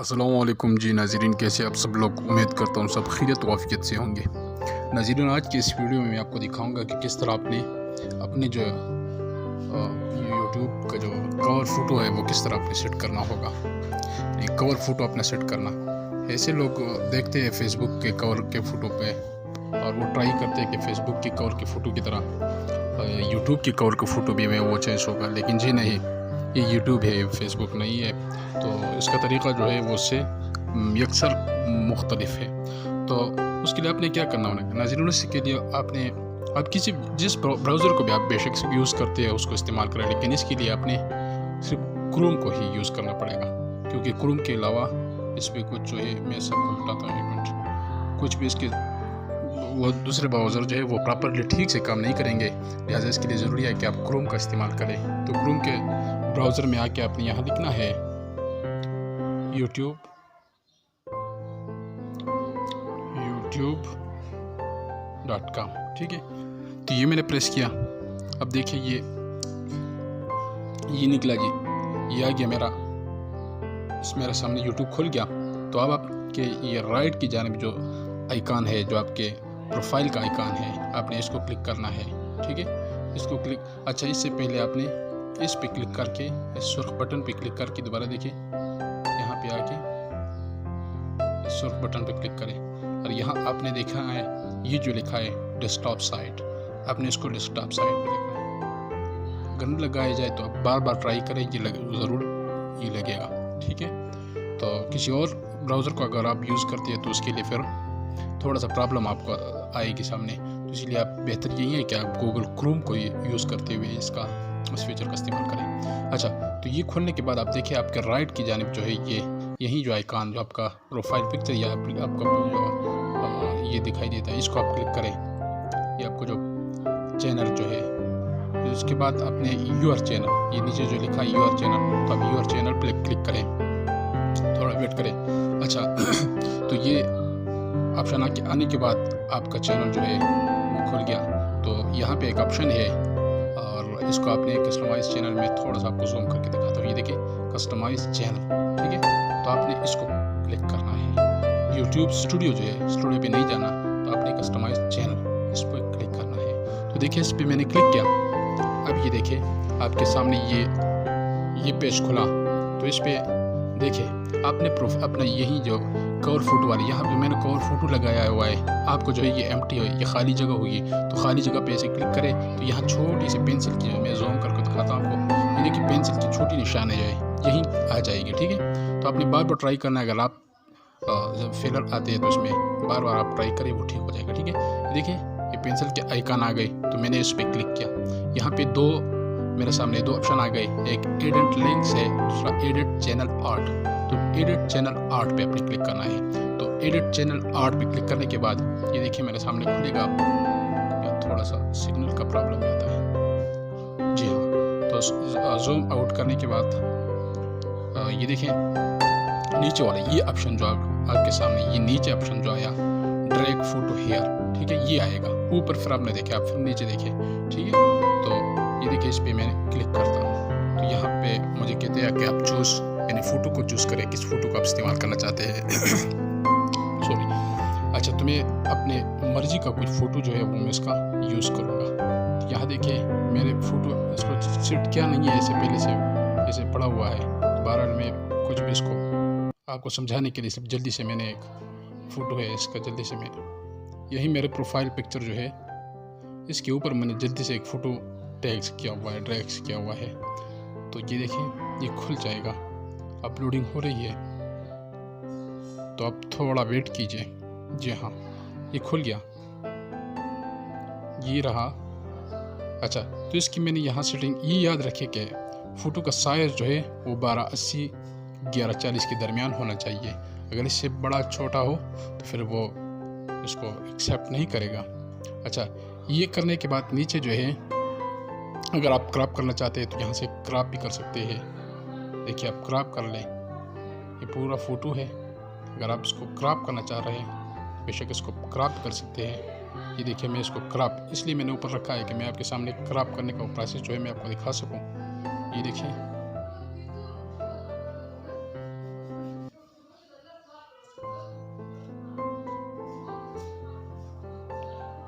अस्सलाम वालेकुम जी नाज़रीन, कैसे आप सब लोग। उम्मीद करता हूँ सब खैरियत व आफियत से होंगे। नाज़रीन, आज की इस वीडियो में मैं आपको दिखाऊंगा कि किस तरह अपने जो यूट्यूब का जो कवर फ़ोटो है वो किस तरह आपने सेट करना होगा। ये कवर फ़ोटो अपना सेट करना, ऐसे लोग देखते हैं फेसबुक के कवर के फ़ोटो पे और वो ट्राई करते हैं कि फेसबुक की कवर की फ़ोटो की तरह यूट्यूब की कवर का फ़ोटो भी में वो चेंज होगा, लेकिन जी नहीं, ये यूट्यूब है, फेसबुक नहीं है। तो इसका तरीक़ा जो है वो उससे यकसर मुख्तलिफ है। तो उसके लिए आपने क्या करना होगा नाज़रीन, इसके लिए आप जिस ब्राउज़र को भी आप बेशक से यूज़ करते हैं उसको इस्तेमाल करें, लेकिन इसके लिए आपने सिर्फ क्रोम को ही यूज़ करना पड़ेगा, क्योंकि क्रोम के अलावा इस पर कुछ जो है, मैं सबको बताता हूँ एक मिनट, कुछ भी इसके वो दूसरे ब्राउज़र जो है वो प्रॉपरली ठीक से काम नहीं करेंगे। लिहाजा इसके लिए ज़रूरी है कि आप क्रोम का इस्तेमाल करें। तो क्रोम के ब्राउज़र में आके आपने यहाँ लिखना है youtube.com, ठीक है। तो ये मैंने प्रेस किया, अब देखिए ये निकला जी, ये आ गया मेरा सामने यूट्यूब खुल गया। तो अब आपके ये राइट की जानिब जो आइकॉन है, जो आपके प्रोफाइल का आइकॉन है, आपने इसको क्लिक करना है, ठीक है। इसको क्लिक, अच्छा इससे पहले आपने इस पे क्लिक करके, इस सुर्ख बटन पे क्लिक करके दोबारा देखिए, यहाँ पे आके इस सुर्ख बटन पे क्लिक करें और यहाँ आपने देखा है ये जो लिखा है डेस्कटॉप साइट, आपने इसको डेस्कटॉप साइट पे लिखना है। गन लगाया जाए तो आप बार बार ट्राई करें, ये ज़रूर ये लगेगा, ठीक है। तो किसी और ब्राउज़र को अगर आप यूज़ करते हैं तो उसके लिए फिर थोड़ा सा प्रॉब्लम आपको आएगी सामने। तो इसलिए आप बेहतर यही है कि आप गूगल क्रोम को यूज़ करते हुए इस फीचर का इस्तेमाल करें। अच्छा, तो ये खोलने के बाद आप देखिए आपके राइट की जानिब जो है यही जो आइकॉन जो आपका प्रोफाइल पिक्चर या आपका जो ये दिखाई देता है, इसको आप क्लिक करें। ये आपको जो चैनल जो है, तो उसके बाद आपने यूर चैनल, ये नीचे जो लिखा है यूर चैनल, तो आप यूर चैनल पर क्लिक करें, थोड़ा वेट करें। अच्छा तो ये ऑप्शन आने के बाद आपका चैनल जो है वो खुल गया। तो यहाँ पे एक ऑप्शन है और इसको आपने कस्टमाइज चैनल में थोड़ा सा आपको जूम करके दिखाता हूँ। ये देखिए कस्टमाइज चैनल, ठीक है। तो आपने इसको क्लिक करना है। यूट्यूब स्टूडियो जो है, स्टूडियो पे नहीं जाना, तो आपने कस्टमाइज चैनल इस पर क्लिक करना है। तो देखिए इस पर मैंने क्लिक किया, अब ये देखिए आपके सामने ये पेज खुला। तो इस पर देखिए आपने अपना यही जो कवर फोटो वाली, यहाँ पे मैंने कवर फोटो लगाया हुआ है। आपको जो है ये एम्प्टी है, ये खाली जगह होगी, तो खाली जगह पे ऐसे क्लिक करें। तो यहाँ छोटी सी पेंसिल की, मैं जूम करके दिखाता हूँ आपको, ये देखिए पेंसिल की छोटी निशान है, यही आ जाएगी, ठीक है। तो आपने बार बार ट्राई करना है, अगर आप जब फेलर आते हैं तो उसमें बार बार आप ट्राई करें, वो ठीक हो जाएगा, ठीक है। देखिए ये पेंसिल के आइकन आ गए, तो मैंने इस पर क्लिक किया। यहाँ पे मेरे सामने दो ऑप्शन आ गए, एक एडिट लिंक्स है, दूसरा एडिट चैनल आर्ट। तो एडिट चैनल आर्ट पे आपने क्लिक करना है। तो एडिट चैनल आर्ट पे क्लिक करने के बाद ये देखिए मेरे सामने खुलेगा। थोड़ा सा सिग्नल का प्रॉब्लम आता है, जी हाँ। तो जूम आउट करने के बाद ये देखिए नीचे वाला ये ऑप्शन जो आपके सामने, ये नीचे ऑप्शन जो आया ड्रैग फोटो हेयर, ठीक है, ये आएगा ऊपर। फिर आपने देखे, आप फिर नीचे देखिए, ठीक है। तो ये देखिए इस पर मैंने क्लिक करता हूँ, तो यहाँ पे मुझे कहते हैं कि आप चूज़, यानी फ़ोटो को चूज़ करें, किस फ़ोटो को आप इस्तेमाल करना चाहते हैं सॉरी। अच्छा, तो मैं अपने मर्ज़ी का कुछ फ़ोटो जो है वो मैं इसका यूज़ करूँगा। तो यहाँ देखिए मेरे फ़ोटो, इसको सेट किया नहीं है, ऐसे पहले से ऐसे पड़ा हुआ है। तो बहरहाल मैं कुछ भी इसको आपको समझाने के लिए सिर्फ जल्दी से मैंने एक फ़ोटो है इसका, जल्दी से मैं यही मेरे प्रोफाइल पिक्चर जो है इसके ऊपर मैंने जल्दी से एक फ़ोटो टैग्स किया हुआ है, ड्रैग्स किया हुआ है। तो ये देखिए ये खुल जाएगा, अपलोडिंग हो रही है, तो आप थोड़ा वेट कीजिए। जी हाँ, ये खुल गया, ये रहा। अच्छा, तो इसकी मैंने यहाँ सेटिंग, ये याद रखिए कि फ़ोटो का साइज़ जो है वो 1280 1140 के दरमियान होना चाहिए। अगर इससे बड़ा छोटा हो तो फिर वो इसको एक्सेप्ट नहीं करेगा। अच्छा, ये करने के बाद नीचे जो है अगर आप क्रॉप करना चाहते हैं तो यहाँ से क्रॉप भी कर सकते हैं। देखिए आप क्रॉप कर लें, ये पूरा फ़ोटो है। अगर आप इसको क्रॉप करना चाह रहे हैं बेशक इसको क्रॉप कर सकते हैं। ये देखिए मैं इसको क्रॉप इसलिए मैंने ऊपर रखा है कि मैं आपके सामने क्रॉप करने का प्रोसेस जो है मैं आपको दिखा सकूं। ये देखिए